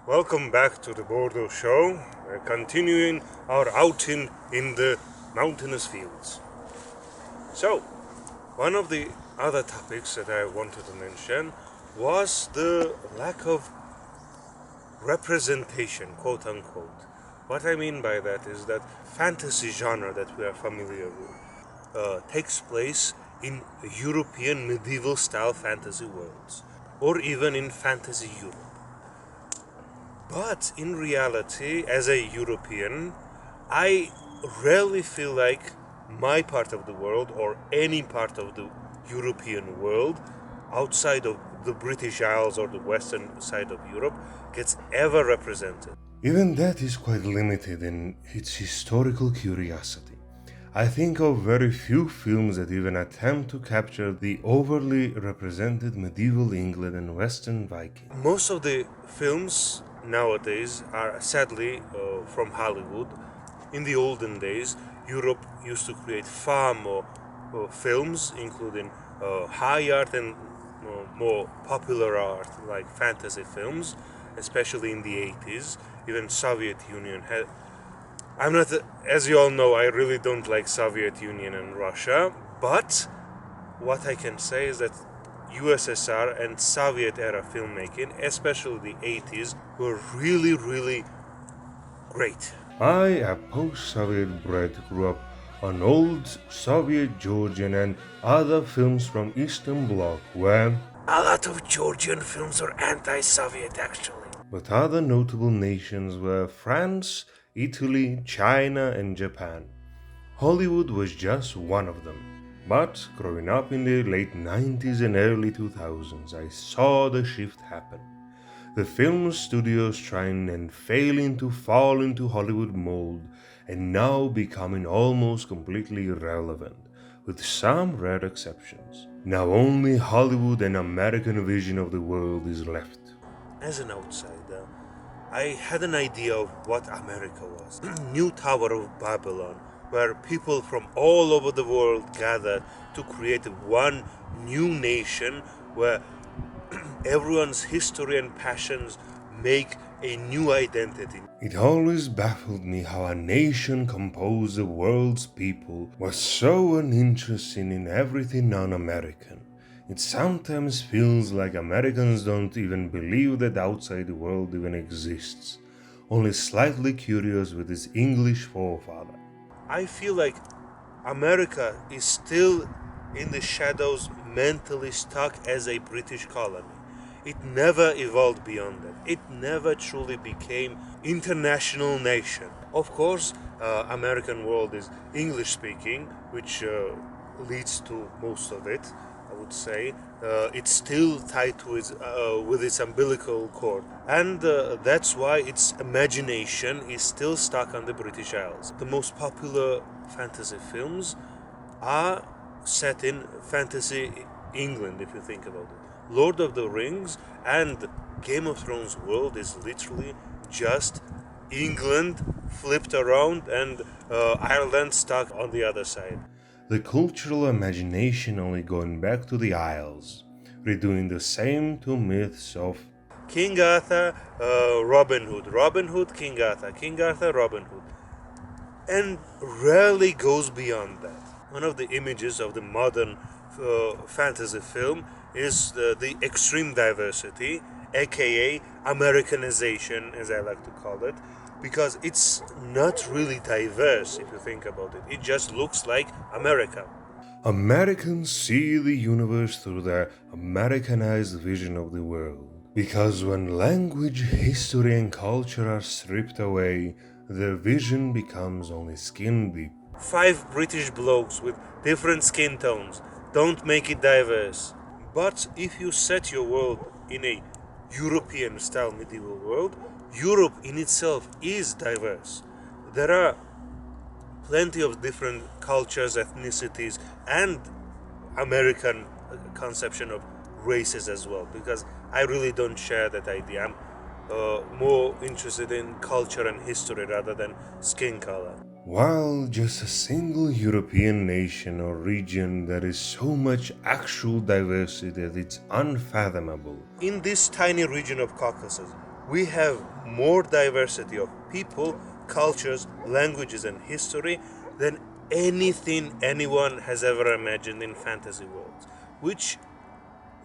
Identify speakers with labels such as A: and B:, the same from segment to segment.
A: Welcome back to the Bordeaux Show. We're continuing our outing in the mountainous fields. So, one of the other topics that I wanted to mention was the lack of representation, quote unquote. What I mean by that is that fantasy genre that we are familiar with takes place in European medieval style fantasy worlds, or even in fantasy Europe. But in reality, as a European, I rarely feel like my part of the world or any part of the European world outside of the British Isles or the western side of Europe gets ever represented.
B: Even that is quite limited in its historical curiosity. I think of very few films that even attempt to capture the overly represented medieval England and Western Viking.
A: Most of the films nowadays are sadly from Hollywood. In the olden days, Europe used to create far more films, including high art and more popular art like fantasy films, especially in the 80s. Even Soviet Union had. I'm not, as you all know, I really don't like Soviet Union and Russia, but what I can say is that USSR and Soviet era filmmaking, especially the 80s, were really great.
B: I, a post-Soviet bred, grew up on old Soviet, Georgian and other films from Eastern Bloc where,
A: A lot of Georgian films are anti-Soviet actually.
B: but other notable nations were France, Italy, China and Japan. Hollywood was just one of them. But growing up in the late 90s and early 2000s, I saw the shift happen. The film studios trying and failing to fall into Hollywood mold and now becoming almost completely irrelevant, with some rare exceptions. Now only Hollywood and American vision of the world is left.
A: As an outsider, I had an idea of what America was. New Tower of Babylon, where people from all over the world gathered to create one new nation where everyone's history and passions make a new identity.
B: It always baffled me how a nation composed of world's people was so uninterested in everything non-American. It sometimes feels like Americans don't even believe that outside the world even exists, only slightly curious with its English forefather.
A: I feel like America is still in the shadows, mentally stuck as a British colony. It never evolved beyond that. It never truly became international nation. Of course, American world is English speaking, which leads to most of it. I would say it's still tied to its with its umbilical cord, and that's why its imagination is still stuck on the British Isles. The most popular fantasy films are set in fantasy England, if you think about it. Lord of the Rings and Game of Thrones world is literally just England flipped around and Ireland stuck on the other side.
B: The cultural imagination only going back to the Isles, redoing the same two myths of
A: King Arthur, Robin Hood, Robin Hood, King Arthur, King Arthur, Robin Hood, and rarely goes beyond that. One of the images of the modern fantasy film is the extreme diversity, aka Americanization, as I like to call it, because it's not really diverse if you think about it. It just looks like America.
B: Americans see the universe through their Americanized vision of the world. Because when language, history, and culture are stripped away, their vision becomes only skin deep.
A: 5 British blokes with different skin tones don't make it diverse. But if you set your world in a European style medieval world, Europe in itself is diverse. There are plenty of different cultures, ethnicities, and American conception of races as well, because I really don't share that idea. I'm more interested in culture and history rather than skin color.
B: While just a single European nation or region, there is so much actual diversity that it's unfathomable.
A: In this tiny region of Caucasus, We have more diversity of people, cultures, languages, and history than anything anyone has ever imagined in fantasy worlds, which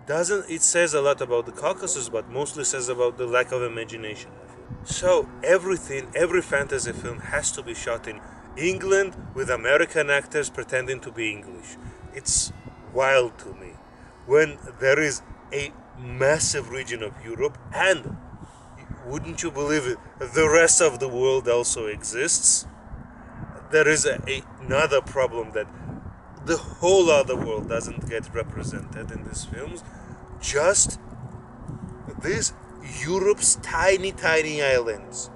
A: doesn't it says a lot about the Caucasus, but mostly says about the lack of imagination. So every fantasy film has to be shot in England with American actors pretending to be English. It's wild to me when there is a massive region of Europe, and wouldn't you believe it, the rest of the world also exists. There is another problem that the whole other world doesn't get represented in these films. Just these Europe's tiny islands,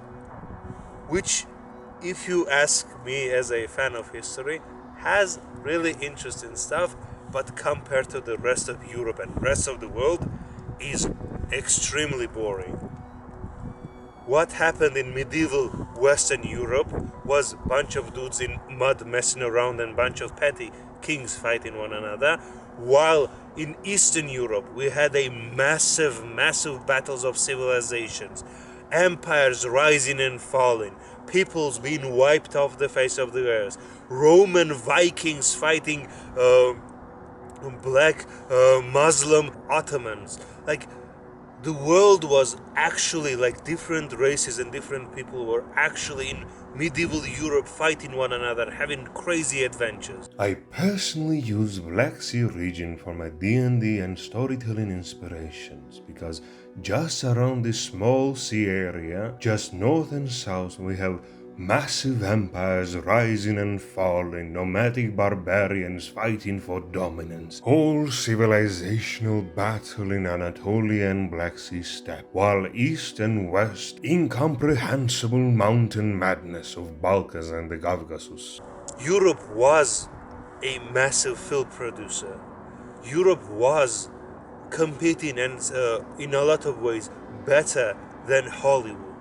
A: which, if you ask me as a fan of history, has really interesting stuff, but compared to the rest of Europe and rest of the world, is extremely boring. What happened in medieval Western Europe was a bunch of dudes in mud messing around and a bunch of petty kings fighting one another, while in Eastern Europe we had a massive battles of civilizations, empires rising and falling, peoples being wiped off the face of the earth, Roman Vikings fighting black Muslim Ottomans. Like, the world was actually like different races and different people were actually in medieval Europe fighting one another, having crazy adventures.
B: I personally use Black Sea region for my D&D and storytelling inspirations because just around this small sea area, just north and south, we have massive empires rising and falling, nomadic barbarians fighting for dominance, whole civilizational battle in Anatolian Black Sea steppe, while east and west, incomprehensible mountain madness of Balkans and the Caucasus.
A: Europe was a massive film producer. Europe was competing and in a lot of ways better than Hollywood.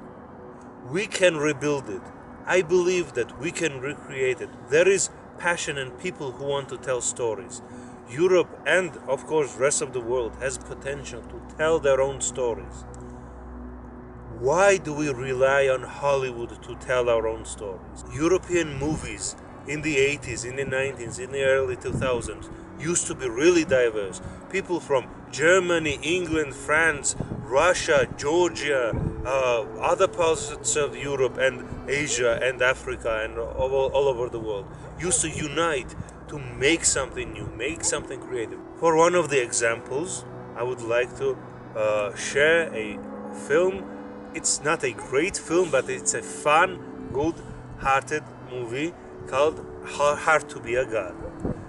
A: We can rebuild it. I believe that we can recreate it. There is passion and people who want to tell stories. Europe and of course rest of the world has potential to tell their own stories. Why do we rely on Hollywood to tell our own stories? European movies in the 80s, in the 90s, in the early 2000s used to be really diverse. People from Germany, England, France, Russia, Georgia, other parts of Europe and Asia and Africa and all over the world used to unite to make something new, make something creative. For one of the examples, I would like to share a film. It's not a great film, but it's a fun, good-hearted movie called Hard to Be a God.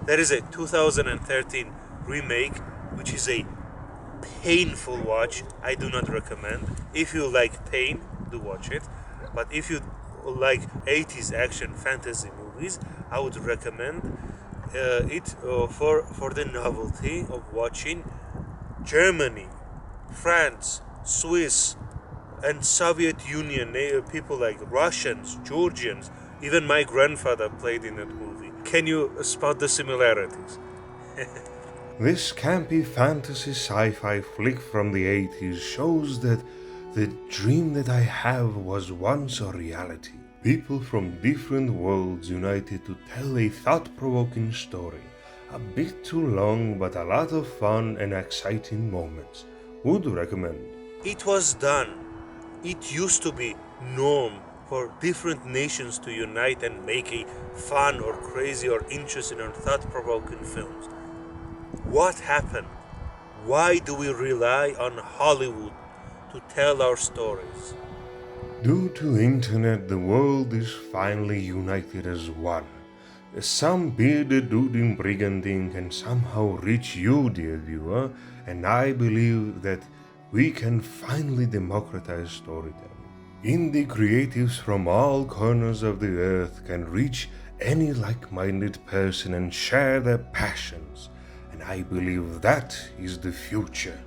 A: There is a 2013 remake, which is a painful watch. I do not recommend. If you like pain, do watch it. But if you like 80s action fantasy movies, I would recommend it for the novelty of watching Germany, France, Swiss, and Soviet Union people like Russians, Georgians. Even my grandfather played in that movie. Can you spot the similarities?
B: This campy fantasy sci-fi flick from the 80s shows that the dream that I have was once a reality. People from different worlds united to tell a thought-provoking story. A bit too long, but a lot of fun and exciting moments. Would recommend.
A: It was done. It used to be norm for different nations to unite and make a fun or crazy or interesting or thought-provoking films. What happened? Why do we rely on Hollywood to tell our stories?
B: Due to internet, the world is finally united as one. Some bearded dude in brigandine can somehow reach you, dear viewer, and I believe that we can finally democratize storytelling. Indie creatives from all corners of the earth can reach any like-minded person and share their passions, and I believe that is the future.